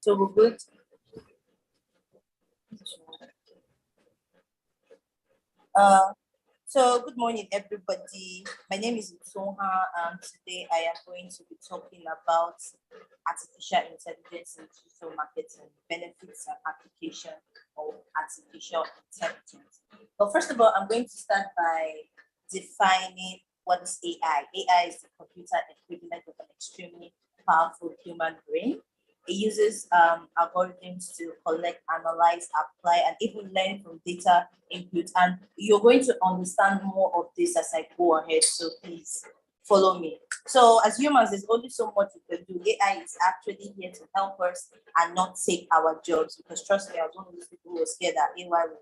So we're good. So good morning, everybody. My name is Usoha, and today I am going to be talking about artificial intelligence in digital marketing, benefits and application of artificial intelligence. But first of all, I'm going to start by defining what is AI. AI is the computer equivalent of an extremely powerful human brain. It uses algorithms to collect, analyze, apply, and even learn from data input. And you're going to understand more of this as I go ahead. So please follow me. So as humans, there's only so much we can do. AI is actually here to help us and not take our jobs. Because trust me, I was one of those people who was scared that AI would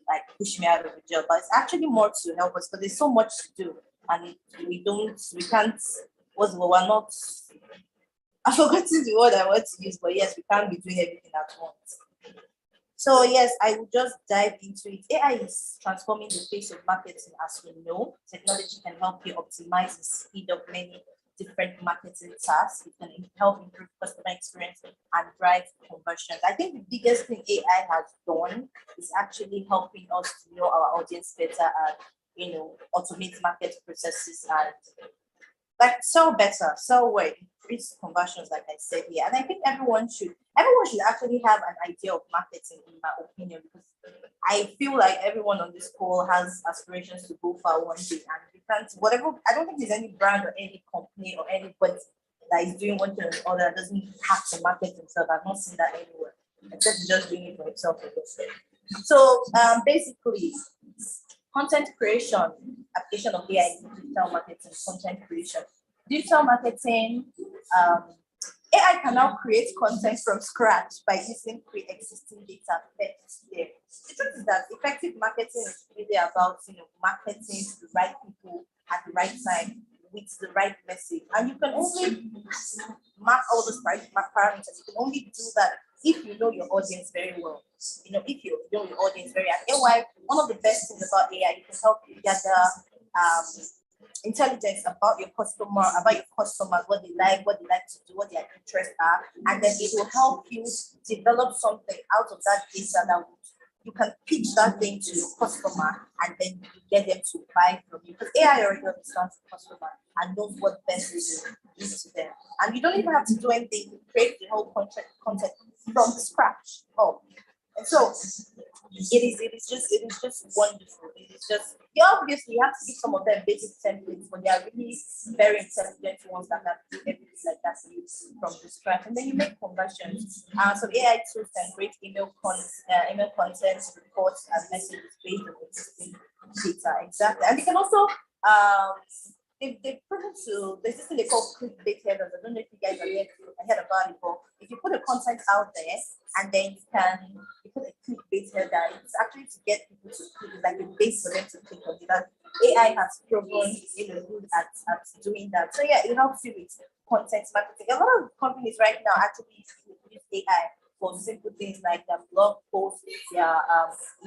like push me out of the job. But it's actually more to help us because there's so much to do, and we can't. We're not. I forgot the word I want to use, but yes, we can't be doing everything at once. So yes, I will just dive into it. AI is transforming the face of marketing as we know. Technology can help you optimize and speed up many different marketing tasks. It can help improve customer experience and drive conversions. I think the biggest thing AI has done is actually helping us to know our audience better and automate market processes and like sell better, sell well, increase conversions, like I said here. And I think everyone should actually have an idea of marketing, in my opinion, because I feel like everyone on this call has aspirations to go far one day, and you can't whatever. I don't think there's any brand or any company or anybody that is doing one thing or the other that doesn't have to market himself. I've not seen that anywhere, except just doing it for himself. So basically, content creation, application of AI in digital marketing, content creation. Digital marketing, AI can now create content from scratch by using pre-existing data fetched there. The truth is that effective marketing is really about marketing to the right people at the right time with the right message. And you can only mark all those parameters. You can only do that if you know your audience very well. If you know your audience very well. AI, one of the best things about AI, it can help you gather intelligence about your customers, what they like to do, what their interests are, and then it will help you develop something out of that data that you can pitch that thing to your customer, and then you get them to buy from you. Because AI already understands the customer and knows what best is to them. And you don't even have to do anything to create the whole content from scratch. And so it is just wonderful. It is just obviously you have to give some of them basic templates, but they are really very intelligent ones that can do everything like that from the scratch. And then you make conversions. So AI tools can create email content, reports, and messages based on existing data. Exactly. And they can also they've proven to there's this thing they call clickbait headers. I don't know if you guys have heard about it, but if you put a content out there and then you put a clickbait header, it's actually to get people to click, it's like a base for them to click on it. And AI has proven good at doing that. So yeah, it helps you with content marketing. A lot of companies right now actually use AI for simple things like their blog posts, their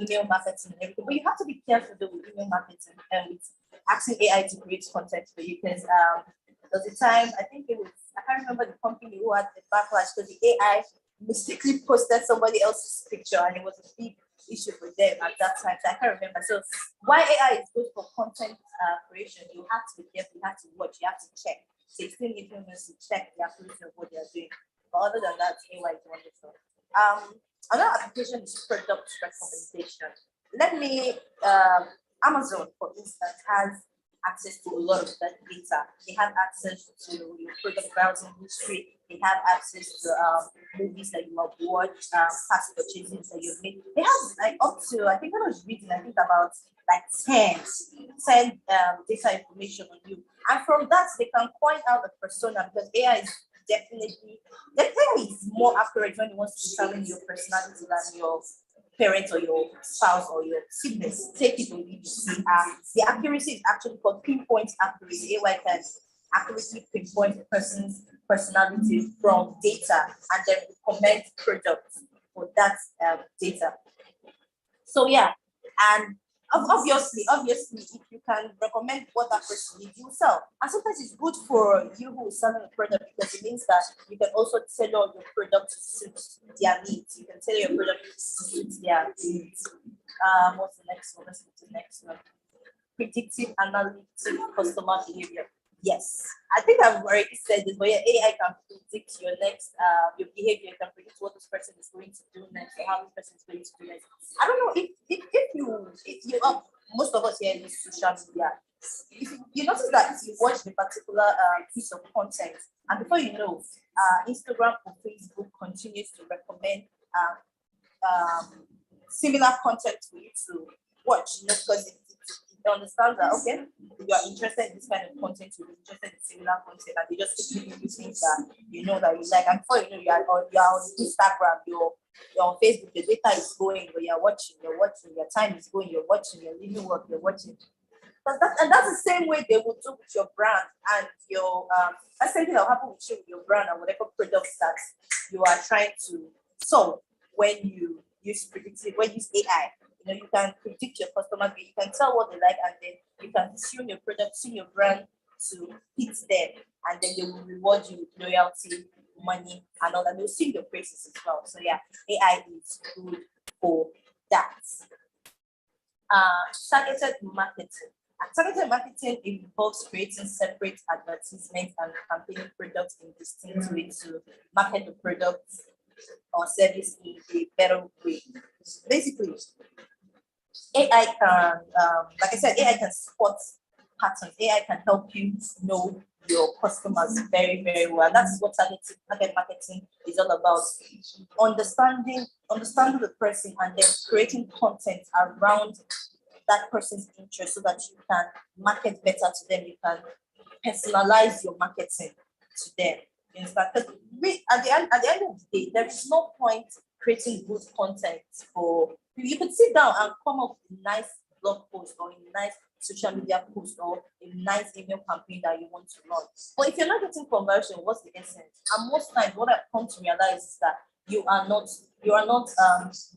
email marketing and everything. But you have to be careful though with email marketing and with asking AI to create content for you, because there was a time, I can't remember the company who had the backlash because the AI mistakenly posted somebody else's picture and it was a big issue for them at that time. So I can't remember. So why AI is good for content creation, you have to be careful, you have to watch, you have to check. 16 influencers to check the accuracy of what they are doing. But other than that, AI is wonderful. Another application is product recommendation. Amazon, for instance, has access to a lot of that data. They have access to your product browsing history. They have access to movies that you have watched, past purchases that you've made. They have like up to, I think when I was reading, I think about like 10 data information on you. And from that, they can point out the persona, because AI is definitely more accurate when it wants to determine your personality than your parents or your spouse or your siblings. Take it or leave it. The accuracy is actually called pinpoint accuracy. AI can accurately pinpoint a person's personality from data and then recommend products for that data. So yeah, and Obviously, if you can recommend what that person needs, you sell. And sometimes it's good for you who is selling a product because it means that you can also tailor your product to suit their needs. You can tailor your product to suit their needs. What's the next one? Let's go to the next one. Predictive analytic customer behavior. Yes, I think I've already said this, but yeah, AI can predict your next your behavior. It can predict what this person is going to do next or how this person is going to do next. I don't know if you most of us here use social media. If you notice that you watch a particular piece of content, and before you know, Instagram or Facebook continues to recommend similar content for you to watch, because it understands that okay, you are interested in this kind of content, you're interested in similar content, and they just keep giving you things that you know that you like. And before you know, you're on Instagram, you're on Facebook, the data is going, but you're watching, your time is going, you're watching, you're leaving work, you're watching. And that's the same way they will do with your brand and your that's the same thing that will happen with you with your brand and whatever products that you are trying to solve when you use AI. You can predict your customer base, you can tell what they like, and then you can tune your product, tune your brand to hit them, and then they will reward you with loyalty, money, and all that. They'll sing your praises as well. So yeah, AI is good for that. Targeted marketing. Targeted marketing involves creating separate advertisements and campaigning products in distinct ways to market the product or service in a better way. Basically, AI can, like I said, AI can spot patterns. AI can help you know your customers very, very well. That's what target marketing is all about. Understanding the person and then creating content around that person's interest so that you can market better to them. You can personalize your marketing to them. You understand? Because at the end of the day, there is no point creating good content for you. Could sit down and come up with a nice blog post or a nice social media post or a nice email campaign that you want to launch. But if you're not getting conversion, what's the essence? And most times what I've come to realize is that you are not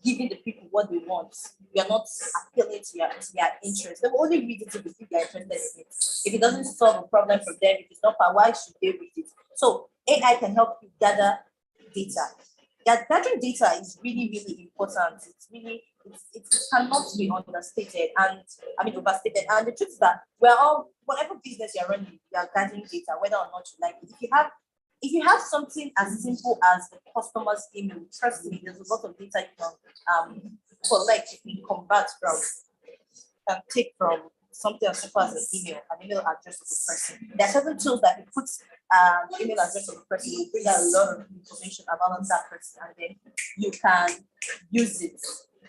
giving the people what they want. You are not appealing to their interest. They will only read it if they are interested in it. If it doesn't solve a problem for them, if it's not power, why should they read it? So AI can help you gather data. Gathering data is really, really important. It cannot be understated and overstated. And the truth is that whatever business you're running, you're gathering data, whether or not you like it. If you have something as simple as the customer's email, trust me, there's a lot of data you can collect, you can convert from, take from something as simple as an email address of the person. There are certain tools that you put email address of the person, you bring out a lot of information about that person, and then you can use it.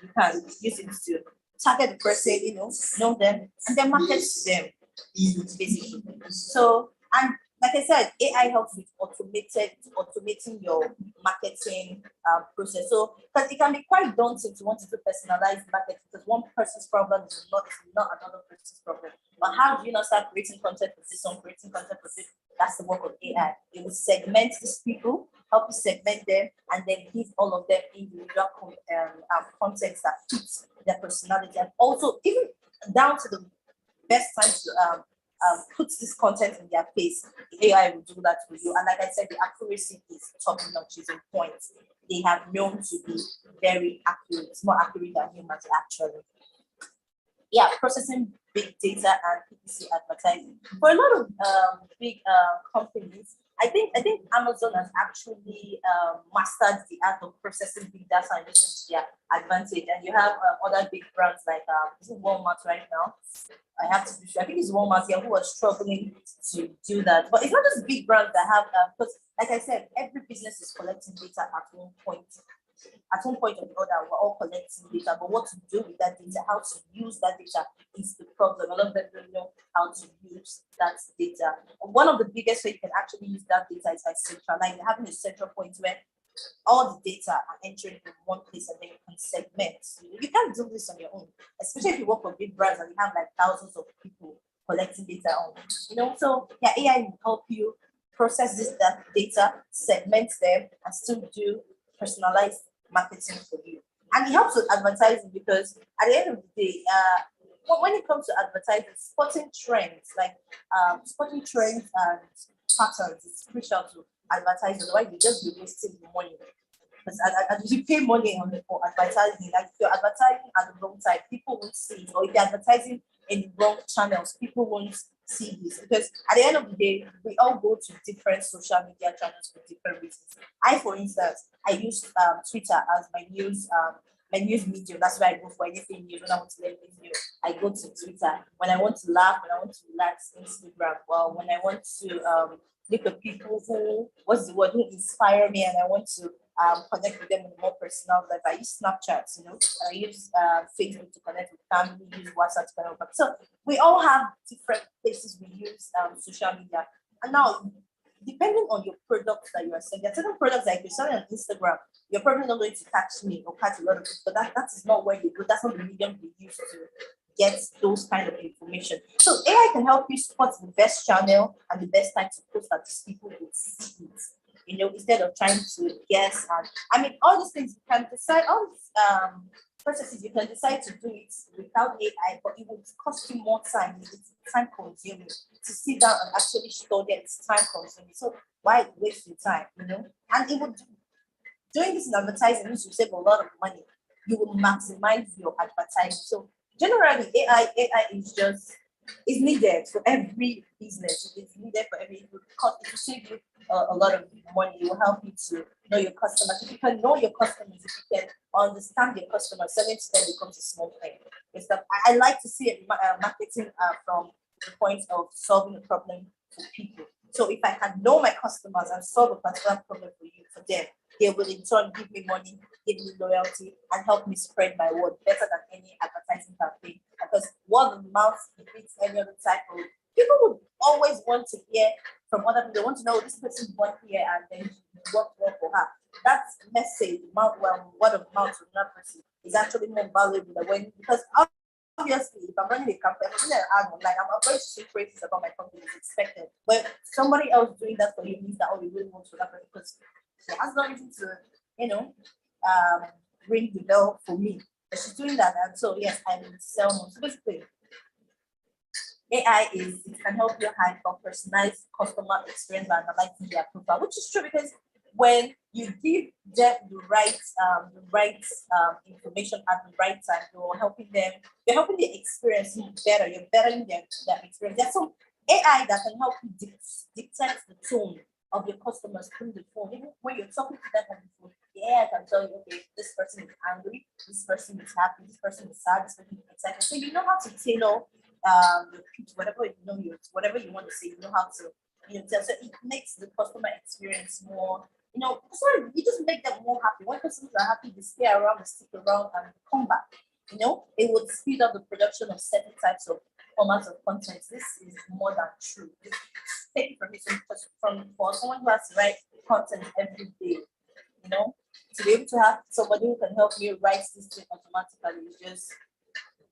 You can use it to target the person, know them, and then market to them, basically. So, and like I said, AI helps with automating your marketing process. So, because it can be quite daunting to want to do personalized marketing because one person's problem is not another person's problem. But how do you not start creating content for this one, creating content for this? That's the work of AI. It will segment these people, help you segment them, and then give all of them individual content that fits their personality, and also even down to the best time to put this content in their face. The AI will do that for you. And like I said, the accuracy is top notch, is on point. They have known to be very accurate. It's more accurate than humans actually. Yeah, processing big data and PPC advertising. For a lot of big companies, I think Amazon has actually mastered the art of processing big data and using to their advantage. And you have other big brands like Walmart right now. I have to be sure. I think it's Walmart here who are struggling to do that. But it's not just big brands that have, because like I said, every business is collecting data at one point. At one point or the other, we're all collecting data, but what to do with that data, how to use that data is the problem. A lot of them don't know how to use that data. One of the biggest ways you can actually use that data is by centralizing, having a central point where all the data are entering in one place and then you can segment. You can't do this on your own, especially if you work for big brands and you have like thousands of people collecting data on. So yeah, AI will help you process that data, segment them, and still do personalized marketing for you. And it helps with advertising because at the end of the day, when it comes to advertising, spotting trends and patterns is crucial to advertising. Otherwise, you just be wasting money. Because you pay money for advertising, like if you're advertising at the wrong time, people won't see it. Or if you're advertising in the wrong channels, people won't see this. Because at the end of the day, we all go to different social media channels for different reasons. For instance, I use Twitter as my news medium. That's where I go for anything news. When I want to learn anything new, I go to Twitter. When I want to laugh, when I want to relax, Instagram. Well, when I want to look at people who inspire me, and I want to connect with them in a more personal life. I use Snapchat, I use Facebook to connect with family, use WhatsApp to connect with family. So we all have different places we use social media. And now, depending on your products that you are selling, there are certain products like you're selling on Instagram, you're probably not going to catch me or catch a lot of people, but that is not where you go. That's not the medium we use to get those kind of information. So AI can help you spot the best channel and the best time to post that these people will see it. Instead of trying to guess. And all these things you can decide, all these processes you can decide to do it without AI, but it would cost you more time. It's time consuming to sit down and actually store them. It's time consuming. So why waste your time, And it would, doing this in advertising means you save a lot of money. You will maximize your advertising. So generally, AI is needed for every business. It's needed for every because it will save you a lot of money. It will help you to know your customers. If you can know your customers, if you can understand your customers, selling to them becomes a small thing. It's that I like to see it, marketing from the point of solving a problem for people. So if I can know my customers and solve a particular problem for them, they will in turn give me money, give me loyalty, and help me spread my word better than any advertising campaign. Because word of mouth beats any other type of. People would always want to hear from other people. They want to know this person went here and then worked well for her. That message, word of mouth from that person is actually more valuable than because obviously, if I'm running a campaign, I'm running an ad online, I'm going to say praises about my company is expected. But somebody else doing that for you means that you really want to that person because she has no reason to, ring the bell for me. But she's doing that, and so yes, I will sell more. So basically, AI it can help you have a personalized customer experience by analyzing their profile, which is true because when you give them the right information at the right time, you're helping the experience better. You're bettering their experience. There's some AI that can help you dictate the tone of your customers through the phone. Even when you're talking to them on the phone, the AI can tell you, okay, this person is angry, this person is happy, this person is sad, this person is excited. So you know how to tailor your pitch, whatever you want to say, you know how to tell. So it makes the customer experience more, you just make them more happy. When customers are happy, they stay around, they stick around, and they come back. It would speed up the production of certain types of formats of content. This is more than true. Take it from me, for someone who has to write content every day, to be able to have somebody who can help me write this thing automatically is just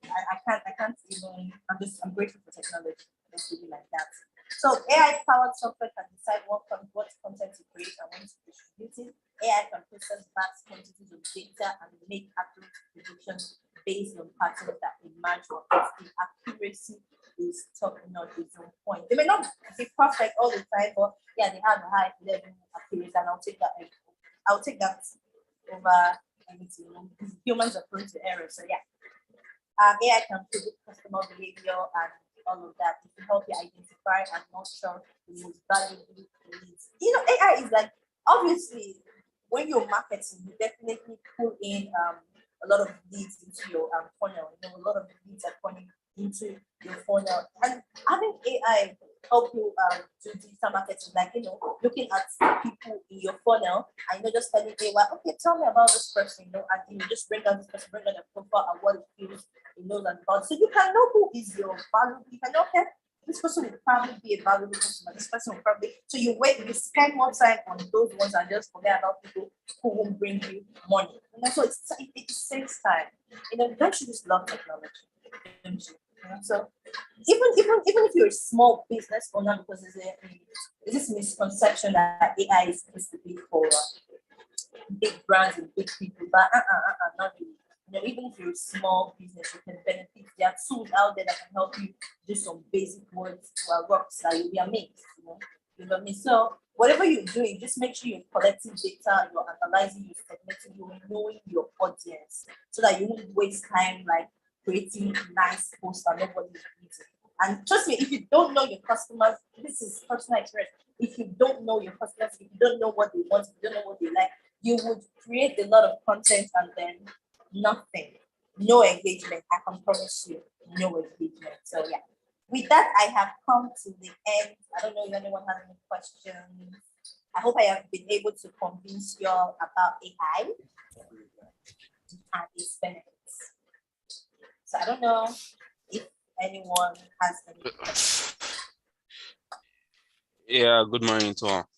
I can't even. I'm grateful for technology. Let's leave it like that. So AI-powered software can decide what content to create and when to distribute it. AI can process vast quantities of data and make accurate predictions based on patterns that emerge or the accuracy is top-notch, is on point. They may not be perfect all the time, but yeah, they have a high level accuracy, and I'll take that over anything. Humans are prone to error, so yeah. AI can predict customer behavior and all of that. It can help you identify and nurture the most valuable leads. AI is like, obviously, when you're marketing, you definitely pull in a lot of leads into your funnel. A lot of leads are coming into your funnel. And having AI help you do digital marketing, like, looking at people in your funnel and just telling AI, okay, tell me about this person, and just bring down this person, bring down their profile and what it feels, and about. So you can know who is your valuable, you can know, okay, this person will probably be a valuable customer, this person will probably, so you spend more time on those ones and just forget about people who won't bring you money. So it saves time. Don't you just love technology? Don't you? So even if you're a small business owner, because there's this misconception that AI is supposed to be for big brands and big people, but not really. even if you're a small business, you can benefit. There are tools out there that can help you do some basic words works that you'll be amazed. You'll be amazed. So whatever you're doing, just make sure you're collecting data, you're analyzing, you're segmenting, you're knowing your audience, so that you won't waste time like creating nice posts that nobody's reading. And trust me, if you don't know your customers, this is personal experience. If you don't know your customers, if you don't know what they want, if you don't know what they like, you would create a lot of content and then nothing, no engagement. I can promise you, no engagement. So yeah, with that, I have come to the end. I don't know if anyone has any questions. I hope I have been able to convince you all about AI and its benefits. So I don't know if anyone has any questions. Yeah, good morning to all.